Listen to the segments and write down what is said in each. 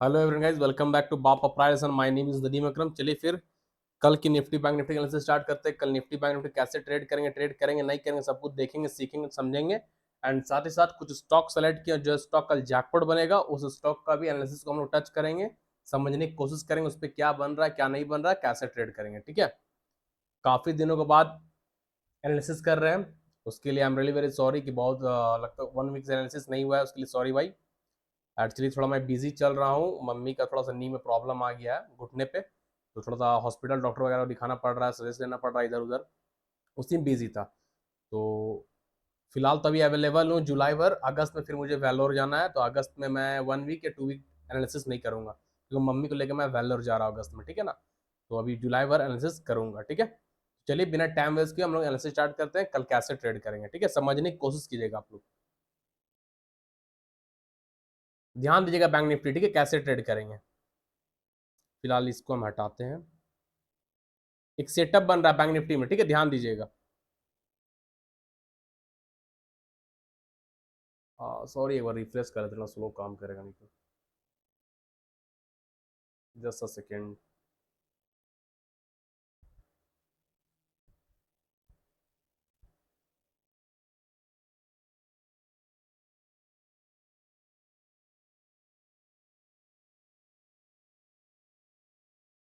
Hello everyone guys, welcome back to बाप अपराइजेशन। My name is Nadeem Akram. चलिए फिर कल की Nifty bank Nifty analysis start करते हैं। कल निफ्टी बैंक निफ्टी कैसे ट्रेड करेंगे नहीं करेंगे, सब कुछ देखेंगे, सीखेंगे, समझेंगे। एंड साथ ही साथ कुछ स्टॉक सेलेक्ट किया, जो स्टॉक कल जैकपॉट बनेगा उस स्टॉक का भी एनालिसिस को हम लोग टच करेंगे, समझने की कोशिश करेंगे उस पर क्या बन रहा है, क्या नहीं बन रहा है, कैसे ट्रेड करेंगे। ठीक है, काफी दिनों के बाद एनालिसिस कर रहे हैं, उसके लिए I am really very sorry कि बहुत लगता है 1 वीक से एनालिसिस नहीं हुआ है, उसके लिए सॉरी भाई। एक्चुअली थोड़ा मैं बिजी चल रहा हूँ, मम्मी का थोड़ा सा नी में प्रॉब्लम आ गया है, घुटने पे, तो थोड़ा सा हॉस्पिटल डॉक्टर वगैरह दिखाना पड़ रहा है, सजेस्ट लेना पड़ रहा है इधर उधर, उसी में बिजी था। तो फिलहाल तो अभी अवेलेबल हूँ जुलाई भर, अगस्त में फिर मुझे वेलोर जाना है, तो अगस्त में मैं 1 वीक या 2 वीक एनालिसिस नहीं करूंगा, क्योंकि मम्मी को लेकर मैं वेलोर जा रहा हूँ अगस्त में। ठीक है ना, तो अभी जुलाई भर एनालिसिस करूंगा। ठीक है, चलिए बिना टाइम वेस्ट किए हम लोग एनालिसिस स्टार्ट करते हैं, कल कैसे ट्रेड करेंगे। ठीक है, समझने की कोशिश कीजिएगा आप लोग, ध्यान दीजिएगा बैंक निफ्टी। ठीक है, कैसे ट्रेड करेंगे। फिलहाल इसको हम हटाते हैं, एक सेटअप बन रहा है बैंक निफ्टी में। ठीक है, ध्यान दीजिएगा। सॉरी, एक बार रिफ्रेश कर देना, स्लो काम करेगा नहीं तो। Just a second.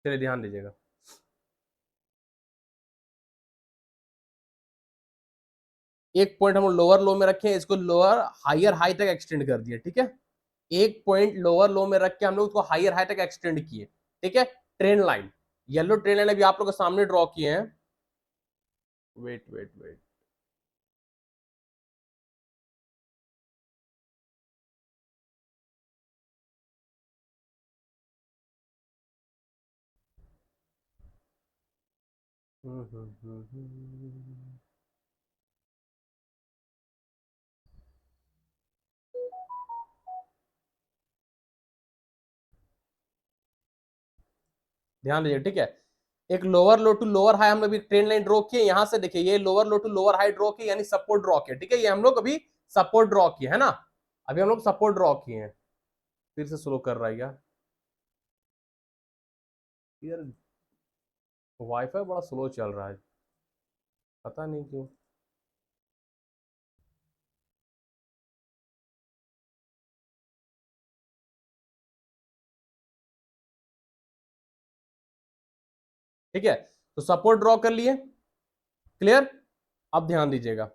चलिए ध्यान दीजिएगा, एक पॉइंट हम लोअर लो में रखे, इसको लोअर हायर हाई तक एक्सटेंड कर दिया। ठीक है, एक पॉइंट लोअर लो में रख के हम लोग उसको हायर हाई तक एक्सटेंड किए। ठीक है, trend line, yellow trend line अभी आप लोग के सामने ड्रॉ किए हैं। वेट वेट वेट, ध्यान दीजिए। ठीक है, एक lower low to lower high हम लोग भी ट्रेंड लाइन ड्रॉ किए, यहां से देखिए, ये lower low to lower high draw किए, यानी सपोर्ट ड्रॉ किया। ठीक है, ये हम लोग अभी सपोर्ट ड्रॉ किए है ना, अभी हम लोग सपोर्ट ड्रॉ किए हैं। फिर से स्लो कर रहा है क्या यार, वाईफाई बड़ा स्लो चल रहा है, पता नहीं क्यों। ठीक है, तो सपोर्ट ड्रॉ कर लिए, क्लियर। अब ध्यान दीजिएगा,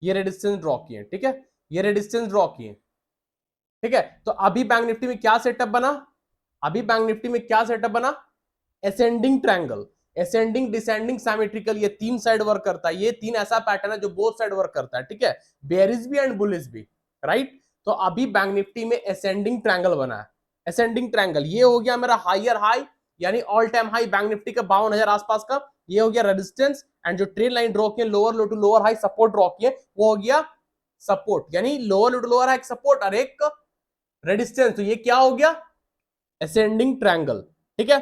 ये रेजिस्टेंस ड्रॉ किए। ठीक है, ये रेजिस्टेंस ड्रॉ किए। ठीक है, तो अभी बैंक निफ्टी में क्या सेटअप बना, अभी बैंक निफ्टी में क्या सेटअप बना, ascending triangle, ascending descending symmetrical, ये तीन साइड वर्क करता है, ये तीन ऐसा पैटर्न है जो बोथ साइड वर्क करता है। ठीक है, बेयरिश भी एंड बुलिश भी, राइट। तो अभी बैंक निफ्टी में असेंडिंग ट्रायंगल बना है, असेंडिंग ट्रायंगल, ये हो गया मेरा हायर हाई, यानी all time high bank Nifty का 52,000 आसपास का, ये हो गया रेजिस्टेंस, एंड जो ट्रेन लाइन ड्रॉ किए lower low to lower high support draw किए, वो हो गया सपोर्ट, यानी lower low to lower high support और एक रेजिस्टेंस, तो ये क्या हो गया, असेंडिंग ट्रायंगल। ठीक है,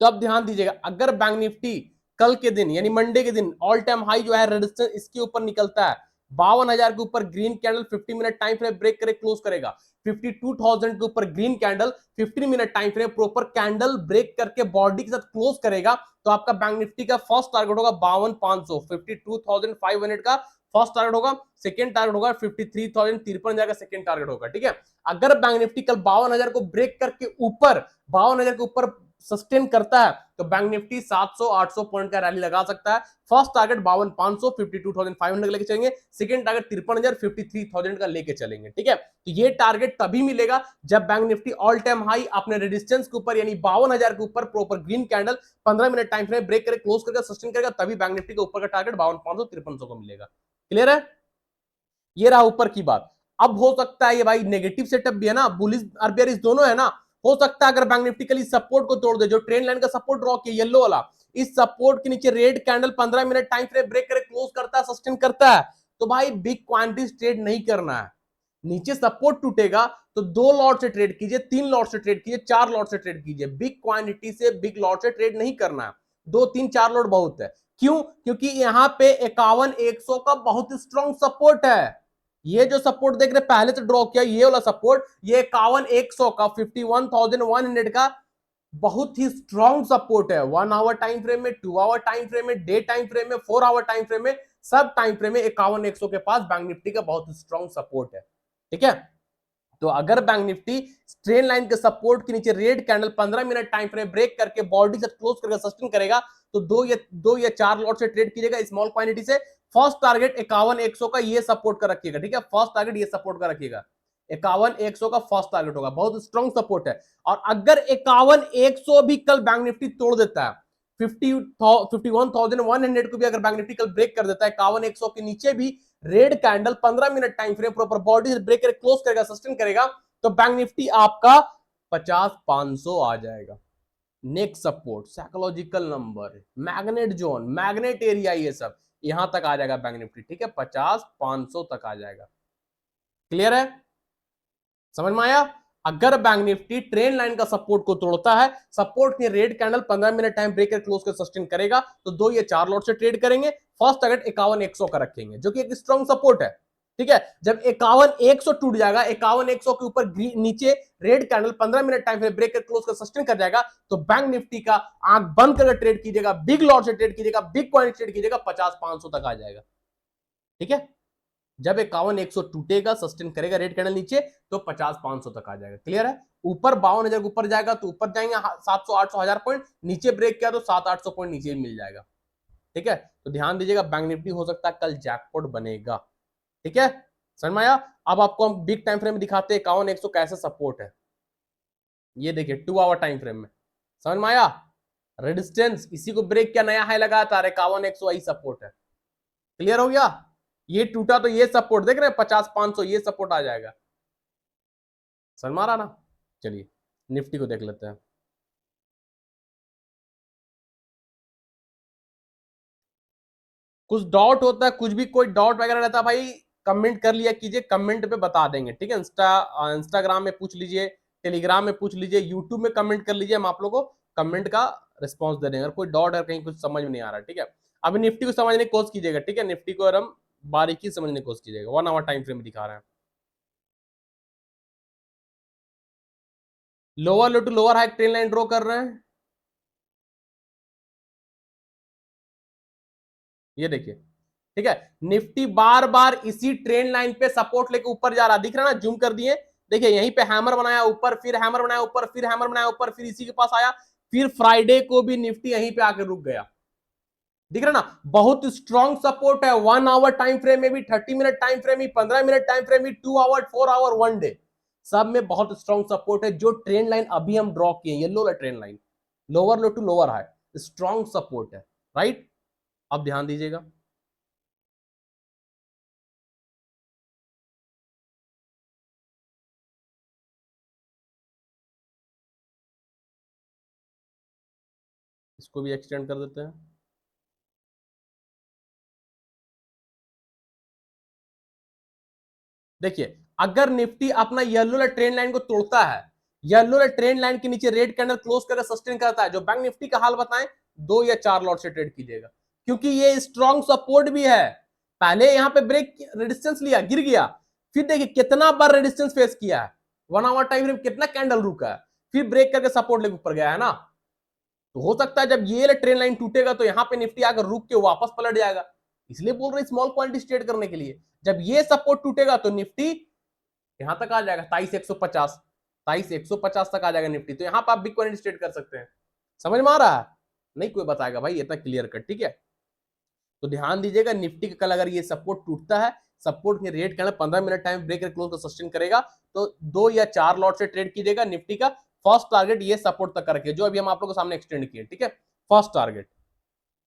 तो अब ध्यान दीजिएगा, अगर बैंक निफ्टी कल के दिन यानी मंडे के दिन ऑल टाइम हाई जो है रेजिस्टेंस इसके ऊपर निकलता है, 52,000 के ऊपर green candle 50 minute time frame break करे क्लोज करेगा, 52,000 के ऊपर green candle 15 minute time frame proper candle break करके बॉडी के साथ क्लोज करेगा, तो आपका बैंक निफ्टी का फर्स्ट टारगेट होगा 52,500, 52,500 का फर्स्ट टारगेट होगा, सेकंड टारगेट होगा 53,000, 53,000 का सेकंड टारगेट होगा। ठीक है, अगर बैंक निफ्टी कल 52,000 को ब्रेक करके ऊपर 52,000 के ऊपर सस्टेन करता है, तो बैंक निफ्टी 700-800 पॉइंट का रैली लगा सकता है। फर्स्ट टारगेट 52,500, 52,500 का लेके चलेंगे, सेकंड टारगेट 53,000, 53,000 का लेके चलेंगे। ठीक है, तो ये टारगेट तभी मिलेगा जब bank Nifty all time high अपने रेजिस्टेंस के ऊपर यानी 52,000 के ऊपर proper green candle 15 minute time frame break करे क्लोज करके सस्टेन करेगा, तभी बैंक निफ्टी के ऊपर का टारगेट 52,500, 5300 को मिलेगा। क्लियर है, ये रहा ऊपर की बात। अब हो सकता है ये भाई नेगेटिव सेटअप भी है ना, बुलिश और बेयरिश दोनों है ना, हो सकता है अगर बैंक निफ्टी कल इस सपोर्ट को तोड़ दे, जो ट्रेंड लाइन का सपोर्ट ड्रॉ किया येलो वाला, इस सपोर्ट के नीचे red candle 15 minute time frame break करे क्लोज करता है, सस्टेन करता है, तो भाई बिग क्वांटिटी ट्रेड नहीं करना है। नीचे सपोर्ट टूटेगा तो 2 लॉट से ट्रेड कीजिए, 3 लॉट से ट्रेड कीजिए, 4 लॉट से ट्रेड कीजिए, बिग क्वांटिटी से बिग लॉट से ट्रेड नहीं करना है। दो तीन चार लॉट बहुत है। क्यों? क्योंकि यहां पे 51,100 का बहुत स्ट्रॉन्ग सपोर्ट है। ये जो सपोर्ट देख रहे पहले से ड्रॉ किया, ये वाला सपोर्ट, ये 51,100 का 51,100 का बहुत ही स्ट्रॉन्ग सपोर्ट है। 1 आवर टाइम फ्रेम में, 2 आवर टाइम फ्रेम में, डे टाइम फ्रेम में, 4 आवर टाइम फ्रेम में, सब टाइम फ्रेम में 51,100 के पास बैंक निफ्टी का बहुत स्ट्रॉन्ग सपोर्ट है। ठीक है, तो अगर बैंक निफ्टी ट्रेन लाइन के सपोर्ट के नीचे red candle 15 minute time frame break करके बॉडी से क्लोज करके सस्टेन करेगा, तो दो या चार लॉट से ट्रेड कीजिएगा स्मॉल क्वांटिटी से। फर्स्ट टारगेट 51,100 का ये सपोर्ट का रखिएगा। ठीक है, फर्स्ट टारगेट ये सपोर्ट का रखिएगा, 51,100 का फर्स्ट टारगेट होगा, बहुत स्ट्रॉन्ग सपोर्ट है। और अगर 51,100 भी कल बैंक निफ्टी तोड़ देता है, 51,100 को भी अगर बैंक निफ्टी कल ब्रेक कर देता है, 51,100 के नीचे भी red candle 15 minute time frame proper body से ब्रेक करके क्लोज करेगा, सस्टेन करेगा, तो बैंक निफ्टी आपका 50,500 आ जाएगा। Next support psychological number, magnet zone, magnet area, ये सब यहां तक आ जाएगा बैंक निफ्टी। ठीक है, 50,500 तक आ जाएगा। क्लियर है? समझ में आया? अगर बैंक निफ्टी ट्रेन लाइन का सपोर्ट को तोड़ता है, सपोर्ट के red candle 15 minute time break कर क्लोज कर सस्टेन करेगा, तो दो या चार लॉट से ट्रेड करेंगे। फर्स्ट टारगेट 51,100 का रखेंगे, जो कि एक स्ट्रॉन्ग सपोर्ट है। ठीक है, जब 51,100 टूट जाएगा, 51,100 के ऊपर नीचे red candle 15 minute time frame break कर क्लोज कर सस्टेन कर जाएगा, तो बैंक निफ्टी का आंख बंद करके ट्रेड कीजिएगा, बिग लॉट से ट्रेड कीजिएगा, बिग क्वांटिटी ट्रेड कीजिएगा, 50,500 तक आ जाएगा। ठीक है, जब 51,100 टूटेगा, सस्टेन करेगा रेड कैंडल नीचे, तो 50,500 तक आ जाएगा। क्लियर है? ऊपर 52,000 ऊपर जाएगा तो ऊपर जाएंगे 700, 800, 1000 पॉइंट, नीचे ब्रेक किया तो 700-800 पॉइंट नीचे मिल जाएगा। ठीक है, तो ध्यान दीजिएगा, बैंक निफ्टी हो सकता है कल जैकपॉट बनेगा। ठीक है, समझ में आया? अब आपको हम बिग टाइम फ्रेम में दिखाते हैं 51,100 कैसे सपोर्ट है। ये देखिए 2 आवर टाइम फ्रेम में, समझ में आया? रेजिस्टेंस इसी को ब्रेक किया, नया हाई लगातार 51,100 वही सपोर्ट है। क्लियर हो गया? ये टूटा तो ये सपोर्ट देख रहे हैं 50,500, ये सपोर्ट आ जाएगा। समझ में आ रहा ना? चलिए निफ्टी को देख लेते हैं। कुछ डाउट होता है, कुछ भी कोई डाउट वगैरह रहता है भाई, कमेंट कर लिया कीजिए, कमेंट पे बता देंगे। ठीक है, इंस्टाग्राम में पूछ लीजिए, टेलीग्राम में पूछ लीजिए, यूट्यूब में कमेंट कर लीजिए, हम आप लोगों को कमेंट का रिस्पॉन्स दे देंगे। अगर कोई डाउट है, कहीं कुछ समझ में नहीं आ रहा, ठीक है, अभी निफ्टी को समझने की कोशिश कीजिएगा। ठीक है, निफ्टी को हम बारीकी समझने की कोशिश कीजिएगा। 1 आवर टाइम फ्रेम में दिखा रहे हैं, lower low to lower high trend line draw कर रहे हैं। ये देखिए, ठीक है, निफ्टी बार बार इसी ट्रेंड लाइन पे सपोर्ट लेके ऊपर जा रहा, दिख रहा है ना, जूम कर दिए, देखिए यहीं पे हैमर बनाया ऊपर, फिर हैमर बनाया ऊपर, फिर हैमर बनाया ऊपर, फिर इसी के पास आया, फिर फ्राइडे को भी निफ्टी यहीं पे आकर रुक गया। दिख रहा ना, बहुत स्ट्रॉन्ग सपोर्ट है। 1 आवर टाइम फ्रेम में भी, 30 मिनट टाइम फ्रेम में, 15 मिनट टाइम फ्रेम में, 2 आवर, 4 आवर, 1 डे, सब में बहुत स्ट्रॉन्ग सपोर्ट है। जो ट्रेंड लाइन अभी हम ड्रॉ किए, येलो वाला trend line, lower low to lower high, strong support है। राइट, अब ध्यान दीजिएगा, इसको भी एक्सटेंड कर देते हैं। देखिए, अगर निफ्टी अपना येलो ट्रेंड लाइन को तोड़ता है, येलो ट्रेंड लाइन के नीचे रेड कैंडल क्लोज करके सस्टेन करता है, जो बैंक निफ्टी का हाल बताएं, दो या चार लॉट से ट्रेड कीजिएगा, क्योंकि ये स्ट्रॉन्ग सपोर्ट भी है। पहले यहां पे ब्रेक रेजिस्टेंस लिया, गिर गया, फिर देखिए कितना बार रेजिस्टेंस फेस किया है, 1 आवर टाइम फ्रेम कितना कैंडल रुका है, फिर ब्रेक करके सपोर्ट लेके ऊपर गया है ना। तो हो सकता है जब ये ट्रेंड लाइन टूटेगा तो यहां पे निफ्टी आकर रुक के वापस पलट जाएगा। इसलिए बोल रहे स्मॉल क्वांटिटी ट्रेड करने के लिए, जब ये सपोर्ट टूटेगा तो निफ्टी यहां तक आ जाएगा, 23,150, 23,150 तक आ जाएगा निफ्टी, तो यहां पर आप बिग क्वांटिटी ट्रेड कर सकते हैं। समझ में आ रहा है? नहीं कोई बताएगा भाई इतना क्लियर कट। ठीक है, तो ध्यान दीजिएगा, निफ्टी का कल अगर ये सपोर्ट टूटता है, सपोर्ट के रेट करना 15 मिनट टाइम ब्रेक क्लोज को सस्टेन करेगा, तो दो या चार लॉट से ट्रेड कीजिएगा। निफ्टी का फर्स्ट टारगेट ये सपोर्ट तक करके, जो अभी हम आप लोगों के सामने एक्सटेंड किए। ठीक है, फर्स्ट टारगेट।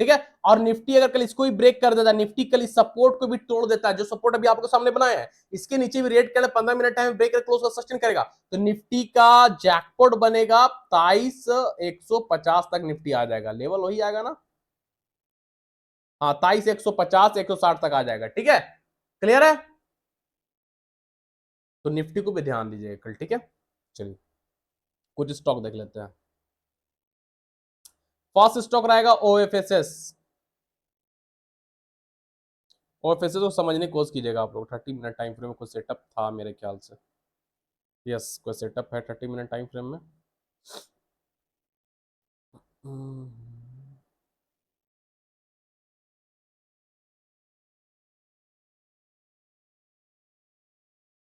ठीक है, और निफ्टी अगर कल इसको भी ब्रेक कर देता, निफ्टी कल इस सपोर्ट को भी तोड़ देता है, जो सपोर्ट अभी आपको सामने बनाया है, इसके नीचे भी रेट कर 15 मिनट टाइम ब्रेक क्लोज का सस्टेन करेगा, तो निफ्टी का जैकपॉट बनेगा, 23,150 तक निफ्टी आ जाएगा। लेवल वही आएगा ना, हाँ, 23,150, 160 तक आ जाएगा। ठीक है, क्लियर है? तो निफ्टी को भी ध्यान दीजिएगा कल। ठीक है, चलिए कुछ स्टॉक देख लेते हैं। फर्स्ट स्टॉक रहेगा ओएफएसएस। ओएफएसएस को समझने की कोशिश कीजिएगा आप लोग। 30 मिनट टाइम फ्रेम में कुछ सेटअप था मेरे ख्याल से। यस, कोई सेटअप है 30 मिनट टाइम फ्रेम में।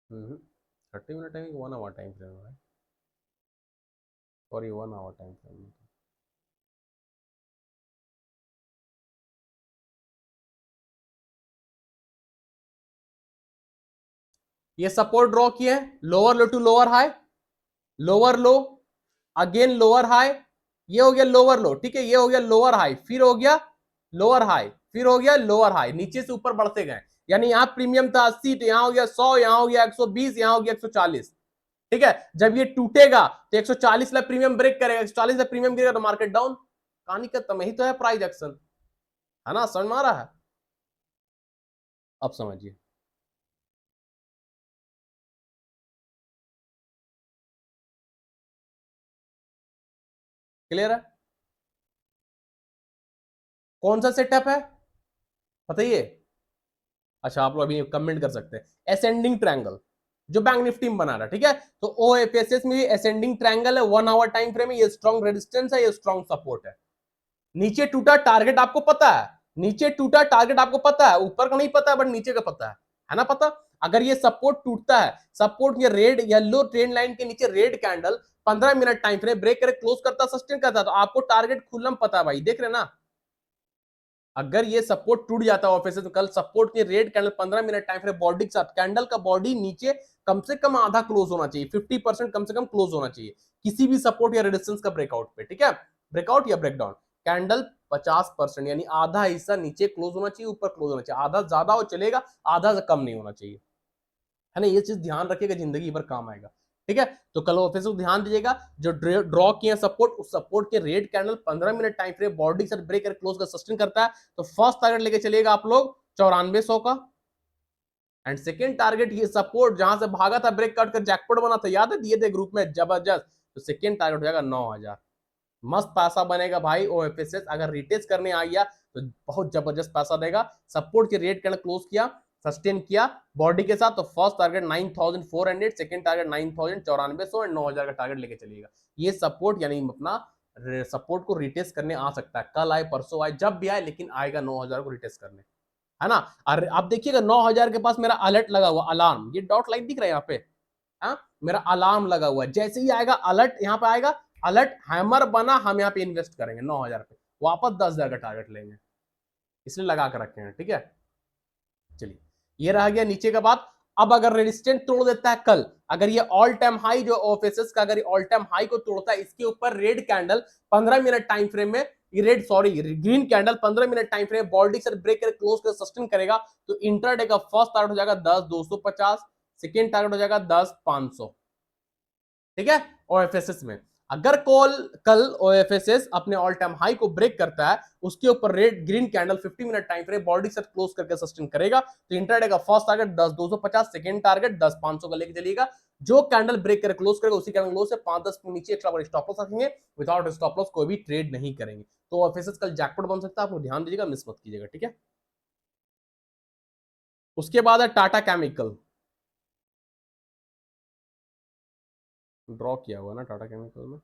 Hmm, 30 minute time, 1 hour time frame है। Sorry, 1 hour time frame. ये सपोर्ट ड्रॉ किए हैं, lower low to lower high, lower low, again lower high, ये हो गया लोअर लो, ठीक है, ये हो गया लोअर हाई, फिर हो गया लोअर हाई, फिर हो गया लोअर हाई, नीचे से ऊपर बढ़ते गए। यानी यहां प्रीमियम था 80, तो यहां हो गया 100, यहां हो गया 120, यहां हो गया 140। ठीक है, जब ये टूटेगा तो 140 ला प्रीमियम ब्रेक करेगा, 140 ला प्रीमियम गिरेगा तो मार्केट डाउन। कहानी खत्म, यही तो है प्राइस एक्शन, है ना? समझ में आ रहा है? अब समझिए। क्लियर है? कौन सा सेटअप है बताइए? अच्छा, आप लोग अभी कमेंट कर सकते हैं। असेंडिंग ट्रायंगल जो बैंक निफ्टी में बना रहा है, ठीक है, तो ओएफएसएस में भी असेंडिंग ट्रायंगल है, 1 आवर टाइम फ्रेम है, ये स्ट्रॉन्ग रेजिस्टेंस है, ये स्ट्रॉन्ग सपोर्ट है। नीचे टूटा टारगेट आपको पता है, नीचे टूटा टारगेट आपको पता है, ऊपर का नहीं पता है बट नीचे का पता है ना? पता। अगर ये सपोर्ट टूटता है, सपोर्ट ये रेड येलो ट्रेंड लाइन के नीचे red candle 15 minute time frame break करे क्लोज करता, सस्टेन करता, तो आपको टारगेट खुल्लम पता है भाई, देख रहे ना? अगर ये सपोर्ट टूट जाता है ऑफिस, तो कल सपोर्ट के red candle 15 minute time frame body के साथ, कैंडल का बॉडी नीचे कम से कम आधा क्लोज होना चाहिए, 50% कम से कम क्लोज होना चाहिए किसी भी सपोर्ट या रेजिस्टेंस का ब्रेकआउट पे, ठीक है, ब्रेकआउट या ब्रेकडाउन। कैंडल 50% यानी आधा हिस्सा नीचे क्लोज होना चाहिए, ऊपर क्लोज होना चाहिए, आधा ज्यादा हो चलेगा, आधा से कम नहीं होना चाहिए, है ना? ये चीज ध्यान रखिएगा, जिंदगी भर काम आएगा, ठीक है? तो कल ऑफिस को ध्यान दीजिएगा, जो ड्रॉ किया सपोर्ट, उस सपोर्ट के red candle 15 minute time frame body से ब्रेक कर क्लोज का सस्टेन करता है, तो फर्स्ट टारगेट लेके चलिएगा आप लोग 9400 का, एंड सेकेंड टारगेट ये सपोर्ट जहां से भागा था, ब्रेक कट कर जैकपॉट बना था, याद है, दिए थे ग्रुप में जबरदस्त, तो सेकेंड टारगेट हो जाएगा 9000। मस्त पैसा बनेगा भाई ओएफएसएस, अगर रिटेस्ट करने आ गया तो बहुत जबरदस्त पैसा देगा। सपोर्ट के रेट कैंडल क्लोज किया, सस्टेन किया बॉडी के साथ, तो first target 9400, second target 9000, 9400 and 9000 का टारगेट लेके चलिएगा। ये सपोर्ट यानी अपना सपोर्ट को रिटेस्ट करने आ सकता है, कल आए परसों आए जब भी आए, लेकिन आएगा 9000 को रिटेस्ट करने, है ना? और आप देखिएगा 9000 के पास मेरा अलर्ट लगा हुआ, अलार्म, ये डॉट लाइट दिख रहा है यहाँ पे, हाँ, मेरा अलार्म लगा हुआ है, जैसे ही आएगा अलर्ट, यहाँ पे आएगा अलर्ट, हैमर बना, हम यहाँ पे इन्वेस्ट करेंगे 9000 पे, वापस 10,000 का टारगेट लेंगे, इसलिए लगा कर रखे हैं, ठीक है? चलिए, ये रह गया नीचे का बात। अब अगर रेजिस्टेंस तोड़ देता है कल, अगर ये ऑल टाइम हाई जो ओएफएसएस का, अगर ऑल टाइम हाई को तोड़ता है, इसके ऊपर red candle 15 minute time frame में, red sorry green candle 15 minute time frame body से ब्रेक कर क्लोज कर सस्टेन करेगा, तो इंट्राडे का फर्स्ट टारगेट हो जाएगा 10,250, सेकेंड टारगेट हो जाएगा 10,500, ठीक है? ओएफएसएस में अगर कल ओएफएसएस अपने ऑल टाइम हाई को ब्रेक करता है, उसके ऊपर red green candle 50 minute time frame body से क्लोज करके सस्टेन करेगा, तो इंट्राडे का फर्स्ट टारगेट 10,250, सेकंड टारगेट 10,500 का लेके चलिएगा। जो कैंडल ब्रेक करे क्लोज करेगा, उसी कैंडल क्लोज से 5-10 मिनट नीचे एक्स्ट्रा बड़े स्टॉप लॉस रखेंगे, विदाउट स्टॉप लॉस कोई भी ट्रेड नहीं करेंगे। तो ओएफएसएस कल जैकपॉट बन सकता है, आप लोग ध्यान दीजिएगा, मिस मत कीजिएगा, ठीक है? उसके बाद है टाटा केमिकल, ड्रॉ किया हुआ ना टाटा केमिकल में।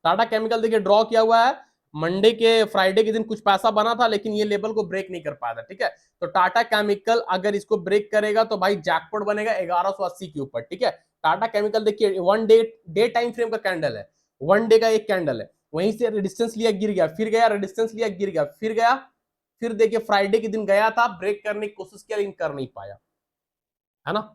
टाटा केमिकल देखिए ड्रॉ किया हुआ है, मंडे के फ्राइडे के दिन कुछ पैसा बना था, लेकिन ये लेवल को ब्रेक नहीं कर पाया था, ठीक है? तो टाटा केमिकल अगर इसको ब्रेक करेगा तो भाई जैकपॉट बनेगा 1180 के ऊपर, ठीक है? टाटा केमिकल देखिए वन डे टाइम फ्रेम का कैंडल है, वन डे का एक कैंडल है, वहीं से रेजिस्टेंस लिया गिर गया, फिर गया रेजिस्टेंस लिया गिर गया, फिर गया, फिर देखिए फ्राइडे के दिन गया था, ब्रेक करने की कोशिश किया लेकिन कर नहीं पाया, है ना?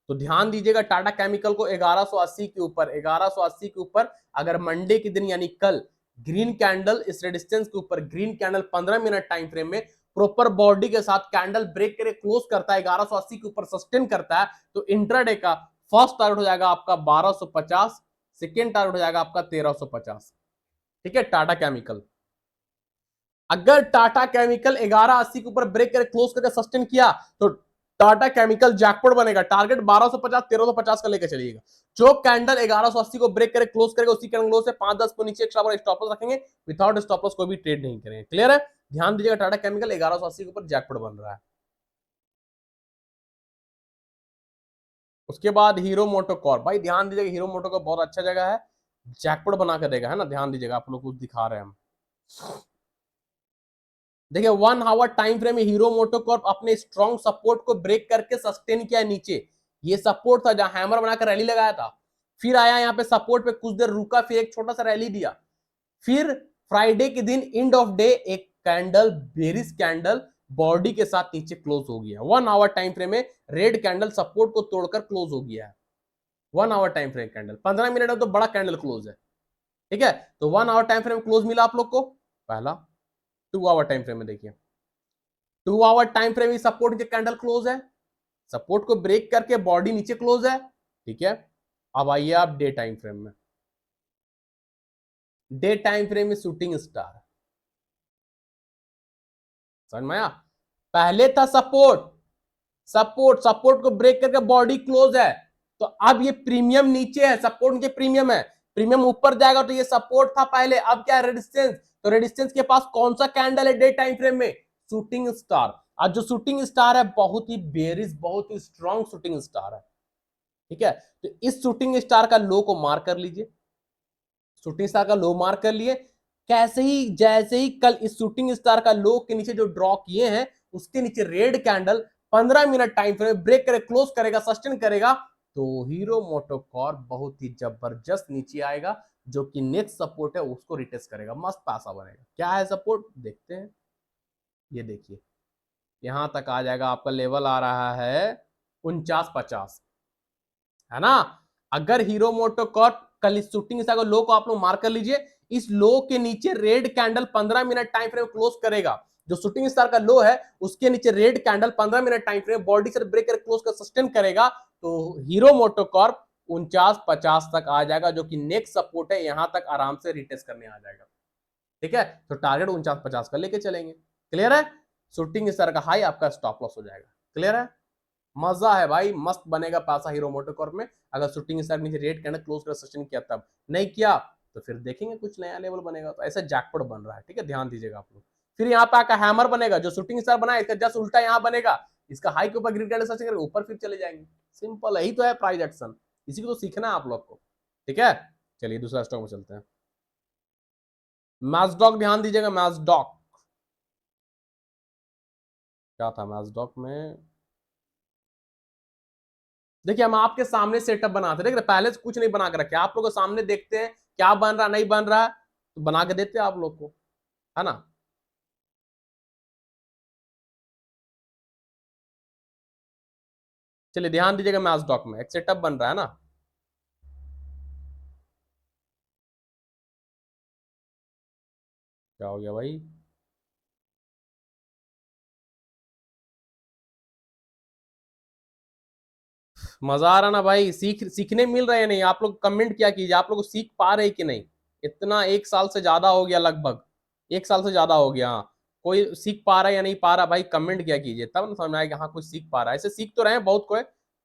तो ध्यान दीजिएगा टाटा केमिकल को 1180 के ऊपर, 1180 के ऊपर अगर मंडे के दिन यानी कल ग्रीन कैंडल इस रेजिस्टेंस के ऊपर, green candle 15 minute time frame में प्रॉपर बॉडी के साथ कैंडल ब्रेक करे क्लोज करता है, 1180 के ऊपर सस्टेन करता है, तो इंट्राडे का फर्स्ट टारगेट हो जाएगा आपका 1250, सेकेंड टारगेट हो जाएगा आपका 1350, ठीक है? टाटा केमिकल अगर टाटा केमिकल 1180 के ऊपर ब्रेक करे क्लोज करके सस्टेन किया, तो टाटा केमिकल जैकपॉट बनेगा, टारगेट 1250 1350 का लेकर चलिएगा। जो कैंडल 1180 को ब्रेक करे क्लोज करेगा उसी कैंडल क्लोज से 5-10 को नीचे एक्स्ट्रा स्टॉप लॉस रखेंगे, विदाउट स्टॉप लॉस कोई भी ट्रेड नहीं करेंगे। क्लियर है? ध्यान दीजिएगा, टाटा केमिकल 1180 के ऊपर जैकपॉट बन रहा है। उसके बाद हीरो मोटोकॉर्प, भाई ध्यान दीजिएगा, हीरो मोटोकॉर्प बहुत अच्छा जगह है, जैकपॉट बना कर देगा, है ना। ध्यान दीजिएगा, आप लोग कुछ दिखा रहे हैं हम। देखिए 1 आवर टाइम फ्रेम में हीरो मोटोकॉर्प अपने स्ट्रॉन्ग सपोर्ट को ब्रेक करके सस्टेन किया नीचे। ये सपोर्ट था जहां हैमर बनाकर रैली लगाया था, फिर आया यहाँ पे सपोर्ट पे कुछ देर रुका, फिर एक छोटा सा रैली दिया, फिर फ्राइडे के दिन एंड ऑफ डे एक कैंडल, बेरिश कैंडल बॉडी के साथ नीचे क्लोज हो गया। 1 आवर टाइम फ्रेम में रेड कैंडल सपोर्ट को तोड़कर क्लोज हो गया है। 1 hour time frame candle, 15 minute में तो बड़ा कैंडल क्लोज है, ठीक है। तो 1 आवर टाइम फ्रेम क्लोज मिला आप लोग को पहला। 2 आवर टाइम फ्रेम में देखिए, 2 आवर टाइम फ्रेम सपोर्ट के कैंडल क्लोज है, सपोर्ट को ब्रेक करके बॉडी नीचे क्लोज है, ठीक है। अब आइए आप डे टाइम फ्रेम में। डे टाइम फ्रेम में शूटिंग स्टार, समझ में आया? पहले था सपोर्ट, सपोर्ट को ब्रेक करके बॉडी क्लोज है, तो अब ये प्रीमियम नीचे है, सपोर्ट के प्रीमियम है, प्रीमियम ऊपर जाएगा तो ये सपोर्ट था पहले, अब क्या है? रेजिस्टेंस। तो रेजिस्टेंस के पास कौन सा कैंडल है डे टाइम फ्रेम में? Shooting star. आज जो शूटिंग स्टार है बहुत ही बेरिश, बहुत ही स्ट्रॉन्ग शूटिंग स्टार है, ठीक है। तो इस शूटिंग स्टार का लो को मार्क कर लीजिए, शूटिंग स्टार का लो मार्क कर लिए। कैसे ही जैसे ही कल इस शूटिंग स्टार का लो के नीचे जो ड्रॉ किए हैं उसके नीचे red candle 15 minute time frame break करे, क्लोज करेगा, सस्टेन करेगा, तो हीरो मोटोकॉर्प बहुत ही जबरदस्त नीचे आएगा, जो कि नेक्स्ट सपोर्ट है उसको रिटेस्ट करेगा, मस्त पैसा बनेगा। क्या है सपोर्ट देखते हैं, ये देखिए यहां तक आ जाएगा, आपका लेवल आ रहा है 49.50, है ना। अगर हीरो मोटोकॉर्प कल इस शूटिंग स्टार लो को आप लोग मार्क कर लीजिए, इस लो के नीचे red candle 15 minute time frame close करेगा, जो शूटिंग स्टार का लो है उसके नीचे red candle 15 minute time frame body से ब्रेक कर क्लोज कर सस्टेन करेगा, तो हीरो मोटोकॉर्प 49.50 तक आ जाएगा, जो कि नेक्स्ट सपोर्ट है, यहां तक आराम से रिटेस्ट करने आ जाएगा, ठीक है। तो टारगेट 49.50 का लेके चलेंगे। क्लियर है? शूटिंग स्टार का हाई आपका स्टॉप लॉस हो जाएगा। क्लियर है? मजा है भाई, मस्त बनेगा पैसा हीरो मोटोकॉर्प में। अगर शूटिंग स्टार नीचे रेड कैंडल क्लोज कर सस्टेन किया, तब नहीं किया तो फिर देखेंगे कुछ नया लेवल बनेगा। तो ऐसा जैकपॉट बन रहा है, ठीक है, ध्यान दीजिएगा आप लोग। फिर यहाँ पे आकर हैमर बनेगा, जो शूटिंग स्टार बना है इसका जस्ट उल्टा यहाँ बनेगा, इसका हाई के ऊपर ग्रीन कैंडल सस्टेन करके ऊपर फिर चले जाएंगे। सिंपल, यही तो है प्राइस एक्शन, इसी को तो सीखना है आप लोग को, ठीक है। चलिए दूसरा स्टॉक में चलते हैं, मैस्डॉक। ध्यान दीजिएगा, मैस्डॉक क्या था? मैस्डॉक में देखिए हम आपके सामने सेटअप बनाते हैं, पहले से कुछ नहीं बना के रखे, आप लोग के सामने देखते हैं क्या बन रहा नहीं बन रहा, तो बना के देते हैं आप लोग को, है ना। चलिए ध्यान दीजिएगा, मैस्डॉक में एक सेटअप बन रहा है ना, क्या हो गया भाई? मजा आ रहा ना भाई, सीखने मिल रहे हैं नहीं? आप लोग कमेंट क्या कीजिए, आप लोग सीख पा रहे कि नहीं? इतना 1 साल से ज्यादा हो गया, लगभग 1 साल से ज्यादा हो गया, हाँ। कोई सीख पा रहा है या नहीं पा रहा भाई, कमेंट क्या कीजिए, तब ना समझ में आएगा हाँ कोई सीख पा रहा है। ऐसे सीख तो रहे हैं बहुत कोई,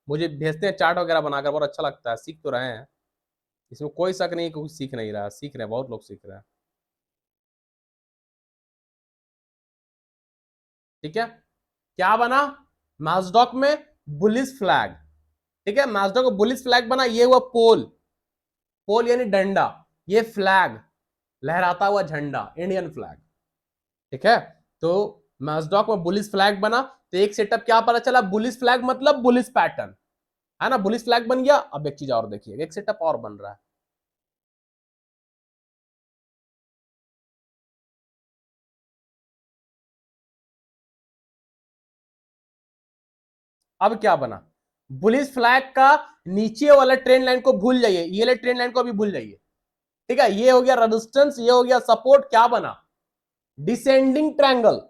मुझे भेजते हैं चार्ट वगैरह बनाकर, बहुत अच्छा लगता है, सीख तो रहे हैं, इसमें कोई शक नहीं कि कुछ सीख नहीं रहा, सीख रहे हैं, बहुत लोग सीख रहे हैं, ठीक है। क्या बना मैस्डॉक में? बुलिश फ्लैग, ठीक है। मैस्डॉक में बुलिश फ्लैग बना, ये हुआ पोल, पोल यानी डंडा, ये फ्लैग लहराता हुआ झंडा, इंडियन फ्लैग, ठीक है। तो मैस्डॉक में बुलिश फ्लैग बना, तो एक सेटअप क्या पता चला, बुलिश फ्लैग मतलब बुलिश पैटर्न, है ना, बुलिश फ्लैग बन गया। अब एक चीज और देखिए, एक सेटअप और बन रहा है, अब क्या बना, बुलिश फ्लैग का नीचे वाला ट्रेंड लाइन को भूल जाइए, ये वाले ट्रेंड लाइन को भी भूल जाइए, ठीक है। ये हो गया रेजिस्टेंस, ये हो गया सपोर्ट, क्या बना? Descending triangle.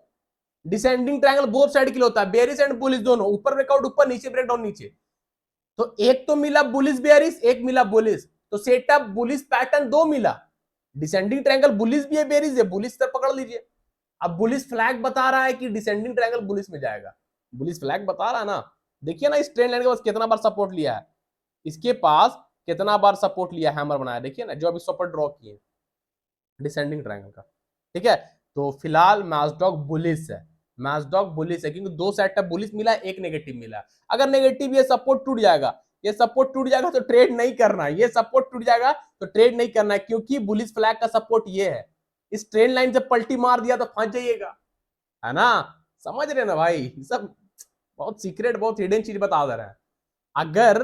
Descending triangle both side के लिए होता है, बेरिश एंड बुलिश दोनों, ऊपर ब्रेकआउट ऊपर, नीचे ब्रेकडाउन नीचे, तो एक तो मिला बुलिश बेरिश, एक मिला बुलिश, तो सेटअप बुलिश पैटर्न दो मिला, डिसेंडिंग ट्रायंगल बुलिश भी है बेरिश है, बुलिश तक पकड़ लीजिए। अब बुलिश फ्लैग बता रहा है कि डिसेंडिंग ट्रायंगल बुलिश में जाएगा, बुलिश फ्लैग बता रहा है ना, देखिए ना इस ट्रेंड लाइन के पास कितना बार सपोर्ट लिया है, इसके पास कितना बार सपोर्ट लिया, हैमर बनाया, देखिए ना जो अभी सपोर्ट ड्रॉ किए डिसेंडिंग ट्रायंगल का। ठीक है, तो फिलहाल मैजडॉग बुलिश है, मैजडॉग बुलिश है क्योंकि दो सेटअप बुलिश मिला, एक नेगेटिव मिला। अगर नेगेटिव ये सपोर्ट टूट जाएगा, ये सपोर्ट टूट जाएगा तो ट्रेड नहीं करना है, ये सपोर्ट टूट जाएगा तो ट्रेड नहीं करना है, क्योंकि बुलिश फ्लैग का सपोर्ट ये है। इस ट्रेंड लाइन से पलटी मार दिया तो फंस जाइएगा, है ना, समझ रहे ना भाई, सब बहुत सीक्रेट बहुत हिडन चीज बता दे रहे हैं। अगर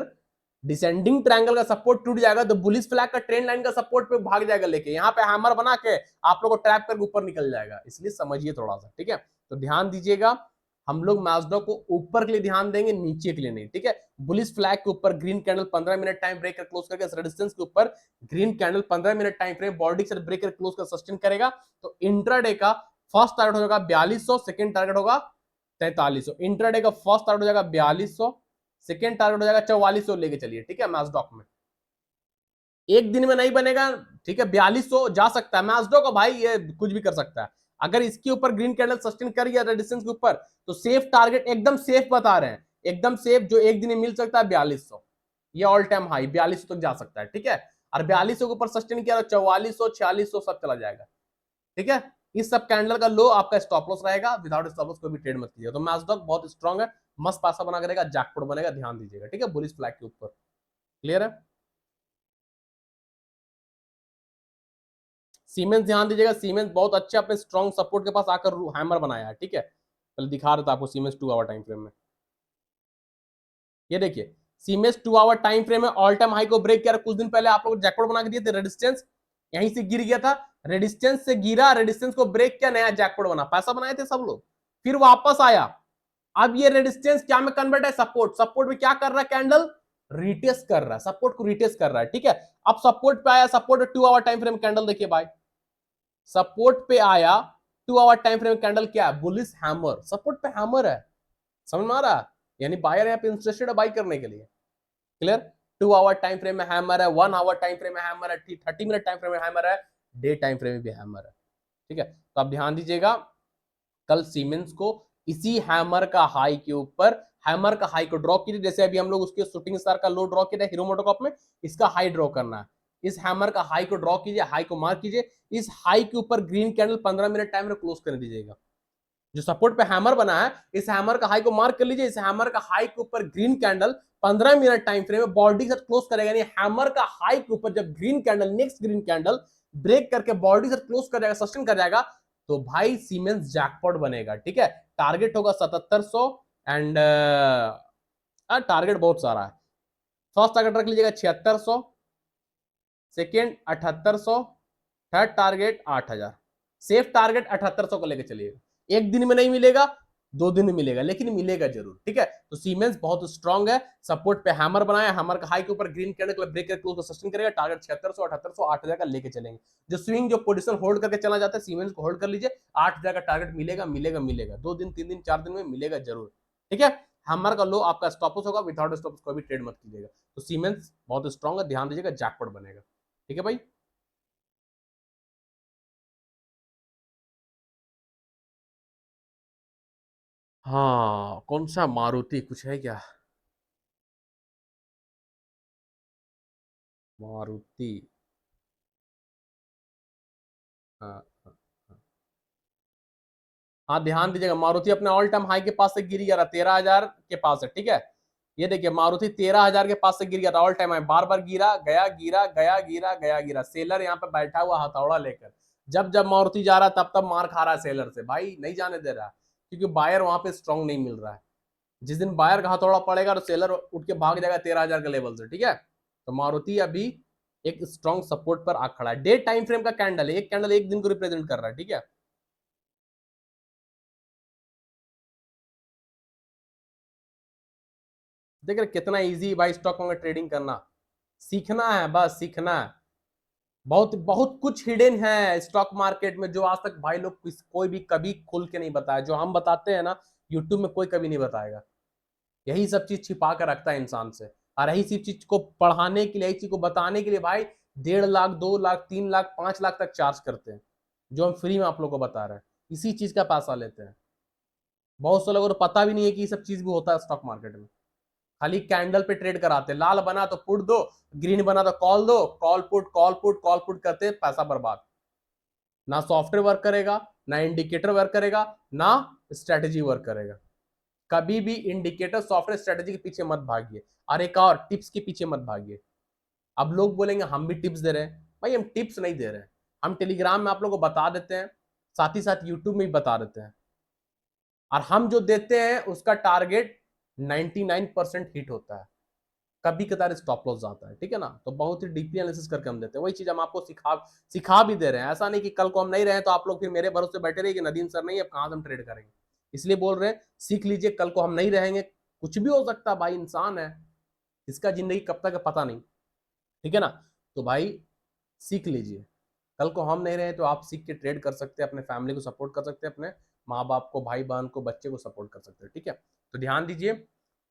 डिसेंडिंग ट्रायंगल का सपोर्ट टूट जाएगा तो बुलिश फ्लैग का ट्रेंड लाइन का सपोर्ट पे भाग जाएगा लेके, यहाँ पे हैमर बना के आप लोग को ट्रैप करके ऊपर निकल जाएगा, इसलिए समझिए थोड़ा सा। ठीक है, तो ध्यान दीजिएगा, हम लोग मैजडॉग को ऊपर के लिए ध्यान देंगे, नीचे के लिए नहीं। ठीक है, बुलिश फ्लैग के ऊपर green candle 15 minute time break कर क्लोज करके रेजिस्टेंस के ऊपर green candle 15 minute time frame body से ब्रेक कर क्लोज कर सस्टेन करेगा, तो इंट्राडे का फर्स्ट टारगेट हो जाएगा 4200, सेकंड टारगेट होगा 4300। इंट्राडे का फर्स्ट टारगेट हो जाएगा 4200, सेकेंड टारगेट हो जाएगा 4400 लेके चलिए। ठीक है, मैजडॉक में एक दिन में नहीं बनेगा, ठीक है, 4200 जा सकता है मैजडॉक का भाई, ये कुछ भी कर सकता है। अगर इसके ऊपर ग्रीन कैंडल सस्टेन कर गया रेजिस्टेंस के ऊपर तो सेफ टारगेट, एकदम सेफ बता रहे हैं, एकदम सेफ जो एक दिन में मिल सकता है 4200, ये ऑल टाइम हाई 4200 तक जा सकता है। ठीक है, और 4200 के ऊपर सस्टेन किया तो 4400 4600 सब चला जाएगा। ठीक है, इस सब कैंडल का लो आपका स्टॉप लॉस रहेगा, विदाउट स्टॉप लॉस कोई भी ट्रेड मत कीजिए। तो मैजडॉक बहुत स्ट्रांग है, मस्त पैसा बना करेगा, जैकपॉट बनेगा, ध्यान दीजिएगा। ठीक है, बुलिश फ्लैग के ऊपर, क्लियर है। सीमेंस ध्यान दीजिएगा, सीमेंस बहुत अच्छे अपने स्ट्रॉन्ग सपोर्ट के पास आकर हैमर बनाया है। ठीक है, पहले दिखा रहा था आपको सीमेंस 2 आवर टाइम फ्रेम में, ये देखिए सीमेंस 2 आवर टाइम फ्रेम में ऑल टाइम हाई को ब्रेक किया। कुछ दिन पहले आप लोग जैकपॉट बना के दिए थे, रेजिस्टेंस यहीं से गिर गया था, रेजिस्टेंस से गिरा, रेजिस्टेंस को ब्रेक किया, नया जैकपॉट बना, पैसा बनाए थे सब लोग, फिर वापस आया। अब ये रेजिस्टेंस क्या में कन्वर्ट है, सपोर्ट, सपोर्ट में क्या कर रहा है कैंडल, रिटेस्ट कर रहा है, सपोर्ट को रिटेस्ट कर रहा है। ठीक है, अब सपोर्ट पे आया, support 2 hour time frame candle देखिए भाई, सपोर्ट पे आया 2 आवर टाइम फ्रेम कैंडल, क्या है, बुलिश हैमर, सपोर्ट पे हैमर है, समझ में आ रहा है, यानी बायर यहाँ पे इंटरेस्टेड है बाई करने के लिए। क्लियर, 2 आवर टाइम फ्रेम में हैमर है, 1 आवर टाइम फ्रेम में हैमर है, 30 मिनट टाइम फ्रेम में हैमर है, डे टाइम फ्रेम में भी हैमर है। ठीक है, तो आप ध्यान दीजिएगा, कल सीमेंस को इसी हैमर का हाई के ऊपर, हैमर का हाई को ड्रॉ कीजिए, जैसे अभी हम लोग उसके शूटिंग स्टार का लो ड्रॉ किया हीरो मोटोकॉर्प में, इसका हाई ड्रॉ करना है। इस हैमर का हाई को ड्रॉ कीजिए, हाई को मार्क कीजिए, इस हाई के ऊपर ग्रीन कैंडल 15 मिनट टाइम में क्लोज कर दीजिएगा। जो सपोर्ट पे हैमर बना है, इस हैमर का हाई को मार्क कर लीजिए, इस हैमर का हाई के ऊपर green candle 15 minute time frame में बॉडी के साथ क्लोज करेगा, यानी हैमर का हाई के ऊपर जब green candle, next green candle break करके बॉडी से क्लोज कर जाएगा, सस्टेन कर जाएगा, तो भाई सीमेंस जैकपॉट बनेगा। ठीक है, टारगेट होगा 7700 एंड टारगेट बहुत सारा है। फर्स्ट टारगेट रख लीजिएगा 7600, second 7800, third target 8000, safe target 7800 को लेकर चलिएगा। एक दिन में नहीं मिलेगा, 2 दिन में मिलेगा, लेकिन मिलेगा जरूर। ठीक है, तो सीमेंस बहुत स्ट्रांग है, सपोर्ट पे हैमर बनाया, हैमर का हाई के ऊपर ग्रीन कैंडल ब्रेक करके क्लोज सस्टेन करेगा, टारगेट 7600 7800 8000 का लेके चलेंगे। जो स्विंग जो पोजीशन होल्ड करके चला जाता है, सीमेंस को होल्ड कर लीजिए, 8000 का टारगेट मिलेगा मिलेगा मिलेगा, 2 दिन 3 दिन 4 दिन में मिलेगा जरूर। ठीक है, हैमर का लो आपका स्टॉप लॉस होगा, विदाउट स्टॉप लॉस कोई भी ट्रेड मत कीजिएगा। तो सीमेंस बहुत स्ट्रांग है, ध्यान दीजिएगा, जैकपॉट बनेगा। ठीक है भाई, हाँ कौन सा मारुति कुछ है क्या, मारुति, हाँ हाँ हाँ हाँ, ध्यान दीजिएगा, मारुति अपने ऑल टाइम हाई के पास से गिर गया था, 13,000 के पास है। ठीक है, ये देखिए मारुति 13,000 के पास से गिर गया था, ऑल टाइम हाई, बार बार गिरा गया, गिरा गया, गिरा गया, गिरा, सेलर यहाँ पे बैठा हुआ हथौड़ा लेकर, जब जब मारुति जा रहा है तब तब मार खा रहा है सेलर से, भाई नहीं जाने दे रहा, क्योंकि बायर वहां पे स्ट्रांग नहीं मिल रहा है। जिस दिन बायर का हथौड़ा पड़ेगा तो सेलर उठ के भाग जाएगा 13,000 के लेवल से। ठीक है, तो मारुति अभी एक स्ट्रॉन्ग सपोर्ट पर आ खड़ा है, डे टाइम फ्रेम का कैंडल है, एक कैंडल एक दिन को रिप्रेजेंट कर रहा है। ठीक है, देख रहे कितना इजी भाई स्टॉक मार्केट ट्रेडिंग करना, सीखना है, बस सीखना है। बहुत बहुत कुछ हिडन है स्टॉक मार्केट में, जो आज तक भाई लोग कोई भी कभी खुल के नहीं बताया, जो हम बताते हैं ना यूट्यूब में कोई कभी नहीं बताएगा। यही सब चीज छिपा कर रखता है इंसान से, और यही सब चीज को पढ़ाने के लिए, यही चीज को बताने के लिए भाई 1.5 लाख 2 लाख 3 लाख 5 लाख तक चार्ज करते हैं, जो हम फ्री में आप लोग को बता रहे हैं, इसी चीज का पैसा लेते हैं। बहुत से लोगों को पता भी नहीं है कि ये सब चीज भी होता है स्टॉक मार्केट में। खाली कैंडल पे ट्रेड कराते, लाल बना तो पुट दो, ग्रीन बना तो कॉल दो, call put call put call put करते, पैसा बर्बाद। ना सॉफ्टवेयर वर्क करेगा, ना इंडिकेटर वर्क करेगा, ना स्ट्रेटेजी वर्क करेगा। कभी भी इंडिकेटर सॉफ्टवेयर स्ट्रेटेजी के पीछे मत भागिए, और एक और टिप्स के पीछे मत भागिए। अब लोग बोलेंगे हम भी टिप्स दे रहे हैं, भाई हम टिप्स नहीं दे रहे हैं, हम टेलीग्राम में आप लोगों को बता देते हैं, साथ ही साथ यूट्यूब में भी बता देते हैं, और हम जो देते हैं उसका टारगेट 99% हिट होता है, कभी कदार स्टॉप लॉस जाता है, ठीक है ना। तो बहुत ही डीपली एनालिसिस करके हम देते हैं, वही चीज हम आपको सिखा भी दे रहे हैं। ऐसा नहीं कि कल को हम नहीं रहे तो आप लोग फिर मेरे भरोसे बैठे रहिए कि नदीम सर नहीं, अब कहां से हम ट्रेड करेंगे। इसलिए बोल रहे हैं सीख लीजिए, कल को हम नहीं रहेंगे, कुछ भी हो सकता है भाई, इंसान है, इसका जिंदगी कब तक है पता नहीं, ठीक है ना। तो भाई सीख लीजिए, कल को हम नहीं रहे तो आप सीख के ट्रेड कर सकते हैं, अपने फैमिली को सपोर्ट कर सकते हैं, अपने माँ बाप को, भाई बहन को, बच्चे को सपोर्ट कर सकते हैं, ठीक है। तो ध्यान दीजिए,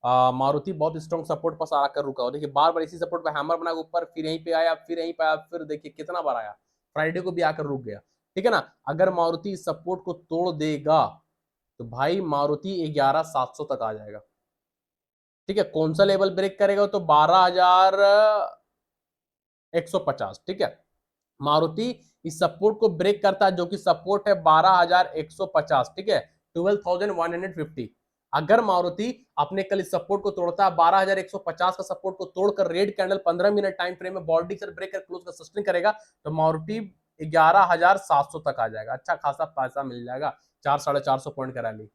मारुति बहुत स्ट्रॉन्ग सपोर्ट पर आकर रुका हो, देखिए बार बार इसी सपोर्ट पर हैमर बना ऊपर, फिर यहीं पे आया, फिर यहीं पे आया, फिर देखिए कितना बार आया, फ्राइडे को भी आकर रुक गया, ठीक है ना। अगर मारुति इस सपोर्ट को तोड़ देगा तो भाई मारुति 11,700 तक आ जाएगा, ठीक है। कौन सा लेवल ब्रेक करेगा तो 12,150, ठीक है। मारुति इस सपोर्ट को ब्रेक करता है, जो कि सपोर्ट है 12,150, ठीक है, 12,150। अगर मारुति अपने कल इस सपोर्ट को तोड़ता है 12,150 का सपोर्ट को तोड़कर red candle 15 minute time frame में बॉडी से ब्रेक कर क्लोज का सस्टेन करेगा तो मारुति 11,700 तक आ जाएगा, अच्छा खासा पैसा मिल जाएगा, 400-450 पॉइंट का रैली,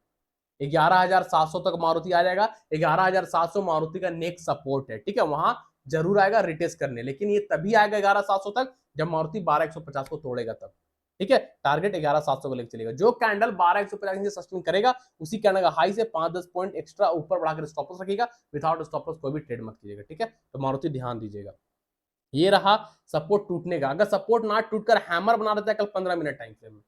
11,700 तक मारुति आ जाएगा। 11,700 मारुति का नेक्स्ट सपोर्ट है, ठीक है, वहां जरूर आएगा रिटेस्ट करने, लेकिन ये तभी आएगा 11,700 तक जब मारुति 12,150 को तोड़ेगा तब, ठीक है। टारगेट 11,700 को लेकर चलेगा, जो कैंडल 12,150 से सस्टेन करेगा उसी कैंडल का हाई से 5-10 पॉइंट एक्स्ट्रा ऊपर बढ़ाकर स्टॉप लॉस रखेगा, विदाउट स्टॉप लॉस कोई भी ट्रेड मत कीजिएगा, ठीक है। तो मारुति ध्यान दीजिएगा, ये रहा सपोर्ट टूटने का। अगर सपोर्ट ना टूटकर हैमर बना देता है कल 15 मिनट टाइम फ्रेम में,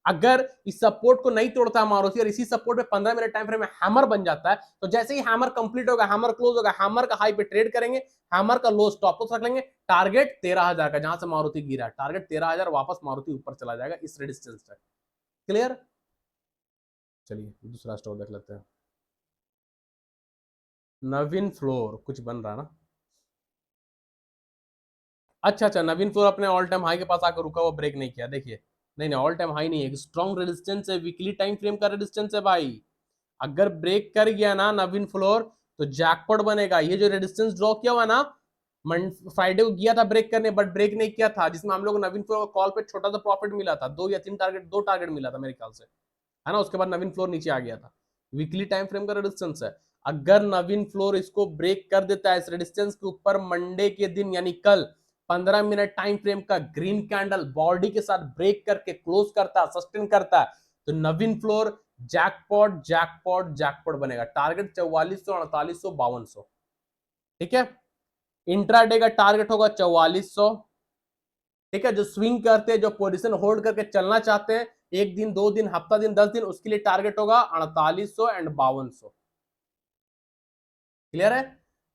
अगर इस सपोर्ट को नहीं तोड़ता है मारुति और इसी सपोर्ट पे 15 मिनट टाइम फ्रेम में हैमर बन जाता है, तो जैसे ही हैमर कंप्लीट होगा, हैमर क्लोज होगा, हैमर का हाई पे ट्रेड करेंगे, हैमर का लो स्टॉप लॉस रख लेंगे, टारगेट 13,000 का, जहां से मारुति गिरा टारगेट 13,000, वापस मारुति ऊपर चला जाएगा इस रेजिस्टेंस तक, क्लियर। चलिए दूसरा स्टॉक देख लेते हैं, नवीन फ्लोर कुछ बन रहा ना, अच्छा, नवीन फ्लोर अपने ऑल टाइम हाई के पास आकर रुका हुआ, ब्रेक नहीं किया, देखिए नहीं ऑल टाइम हाई नहीं है, स्ट्रॉन्ग रेजिस्टेंस है, वीकली टाइम फ्रेम का रेजिस्टेंस है भाई। अगर ब्रेक कर गया ना नवीन फ्लोर तो जैकपॉट बनेगा। ये जो रेजिस्टेंस ड्रॉ किया हुआ ना, फ्राइडे को गया था ब्रेक करने, बट ब्रेक नहीं किया था, जिसमें हम लोग नवीन फ्लोर कॉल पे छोटा सा प्रॉफिट मिला था, 2 टारगेट मिला था मेरे ख्याल से, है ना। उसके बाद नवीन फ्लोर नीचे आ गया था, वीकली टाइम फ्रेम का रेजिस्टेंस है। अगर नवीन फ्लोर इसको ब्रेक कर देता है इस रेजिस्टेंस के ऊपर मंडे के दिन यानी कल, 15 मिनट टाइम फ्रेम का ग्रीन कैंडल बॉडी के साथ ब्रेक करके क्लोज करता है, सस्टेन करता है, तो नवीन फ्लोर जैकपॉट जैकपॉट जैकपॉट बनेगा। टारगेट 4400, 4800, 5200, ठीक है। इंट्राडे का टारगेट होगा 4400, ठीक है। जो स्विंग करते हैं, जो पोजीशन होल्ड करके चलना चाहते हैं, एक दिन, 2 दिन, हफ्ता दिन, 10 दिन, उसके लिए टारगेट होगा 4800 एंड 5200, क्लियर है।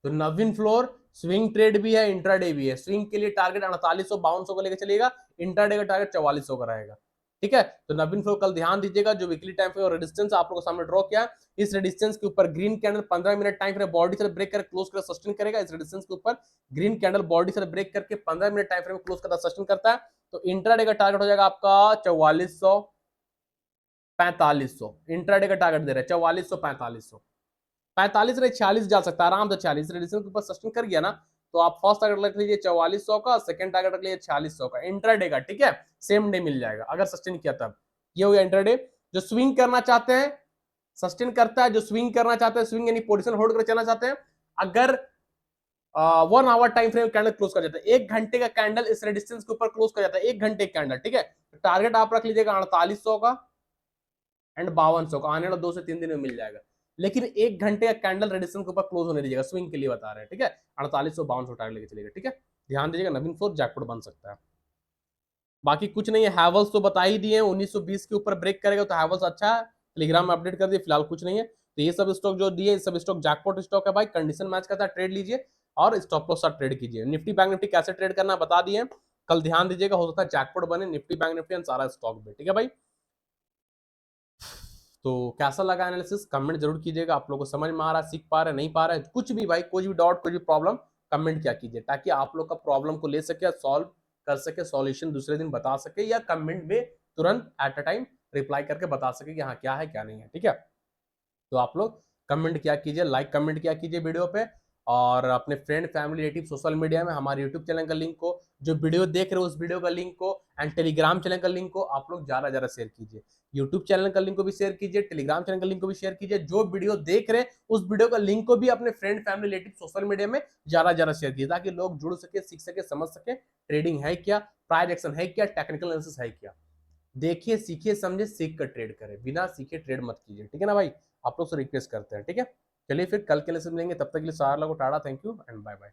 तो नवीन फ्लोर स्विंग ट्रेड भी है, इंट्राडे भी है। स्विंग के लिए टारगेट 4800 5200 को लेकर चलेगा, इंट्राडे का टारगेट 4400 का रहेगा, ठीक है। तो नवीन फ्लोर कल ध्यान दीजिएगा, जो वीकली टाइम फ्रेम रेजिस्टेंस आप लोगों के सामने ड्रॉ किया, इस रेजिस्टेंस के ऊपर green candle 15 minute time frame body से ब्रेक कर क्लोज कर सस्टेन करेगा। इस रेजिस्टेंस के ऊपर ग्रीन कैंडल बॉडी से ब्रेक करके 15 मिनट टाइम फ्रेम में क्लोज करता सस्टेन करता है, तो इंट्राडे का टारगेट हो जाएगा आपका 4400 4500। इंट्राडे का टारगेट दे रहे हैं 4400 4500, 45 नहीं 46 जा सकता है आराम से, 46 रेडियन के ऊपर सस्टेन कर गया ना, तो आप फर्स्ट टारगेट रख लीजिए 4400 का, सेकंड टारगेट रख लीजिए 4600 का इंट्राडे का, ठीक है। सेम डे मिल जाएगा अगर सस्टेन किया तब। ये हो गया इंट्राडे। जो स्विंग करना चाहते हैं सस्टेन करता है, जो स्विंग करना चाहते हैं, स्विंग यानी पोजीशन होल्ड कर चलना चाहते हैं, अगर 1 hour time frame candle close कर जाता है, 1 घंटे का कैंडल इस रेजिस्टेंस के ऊपर क्लोज कर जाता है, 1 घंटे कैंडल, ठीक है। टारगेट आप रख लीजिएगा 4800 का एंड 5200 का, आने वाला 2 से 3 दिन में मिल जाएगा, लेकिन 1 घंटे का कैंडल रेडिसन के ऊपर क्लोज होने दीजिएगा, स्विंग के लिए बता रहे हैं, ठीक है। 4800 5200 टारगेट लेके चलेगा, ठीक है। ध्यान दीजिएगा नवीन फ्लोर जैकपॉट बन सकता है, बाकी कुछ नहीं है। हैवल्स तो बता ही दिए 1920 के ऊपर ब्रेक करेगा तो हैवल्स अच्छा है, टेलीग्राम में अपडेट कर दिए, फिलहाल कुछ नहीं है। तो ये सब स्टॉक जो दिए, सब स्टॉक जैकपॉट स्टॉक है भाई, कंडीशन मैच करता है, ट्रेड लीजिए और स्टॉप लॉस साथ ट्रेड कीजिए। निफ्टी बैंक निफ्टी कैसे ट्रेड करना बता दिए, कल ध्यान दीजिएगा, हो सकता है जैकपॉट बने निफ्टी बैंक निफ्टी सारा स्टॉक भी, ठीक है भाई। तो कैसा लगा एनालिसिस कमेंट जरूर कीजिएगा। आप लोगों को समझ में आ रहा है, सीख पा रहे, नहीं पा रहे, कुछ भी भाई, कोई भी डाउट, कोई भी प्रॉब्लम, कमेंट क्या कीजिए ताकि आप लोग का प्रॉब्लम को ले सके, सॉल्व कर सके, सॉल्यूशन दूसरे दिन बता सके, या कमेंट में तुरंत एट अ टाइम रिप्लाई करके बता सके कि हाँ क्या है क्या नहीं है। ठीक है, तो आप लोग कमेंट क्या कीजिए, लाइक कमेंट क्या कीजिए वीडियो पे, और अपने friend family relative social media में हमारे यूट्यूब चैनल का लिंक को, जो वीडियो देख रहे हो उस वीडियो का लिंक को, एंड टेलीग्राम चैनल का लिंक को आप लोग ज्यादा ज्यादा शेयर कीजिए। यूट्यूब चैनल का लिंक को भी शेयर कीजिए, टेलीग्राम चैनल का लिंक को भी शेयर कीजिए। जो वीडियो देख रहे हैं उस वीडियो का लिंक को भी अपने friend family relative social media में ज्यादा ज्यादा शेयर कीजिए, ताकि लोग जुड़ सके, सीख सके, समझ सके ट्रेडिंग है क्या, प्राइस एक्शन है क्या, टेक्निकल एनालिसिस है क्या। देखिए, सीखिए, समझे, सीख कर ट्रेड करें, बिना सीखे ट्रेड मत कीजिए। ठीक है ना भाई, आप लोग से रिक्वेस्ट करते हैं। ठीक है, चलिए फिर कल के लिए से मिलेंगे, तब तक के लिए सारा लोगों को ta-ta, thank you and bye bye.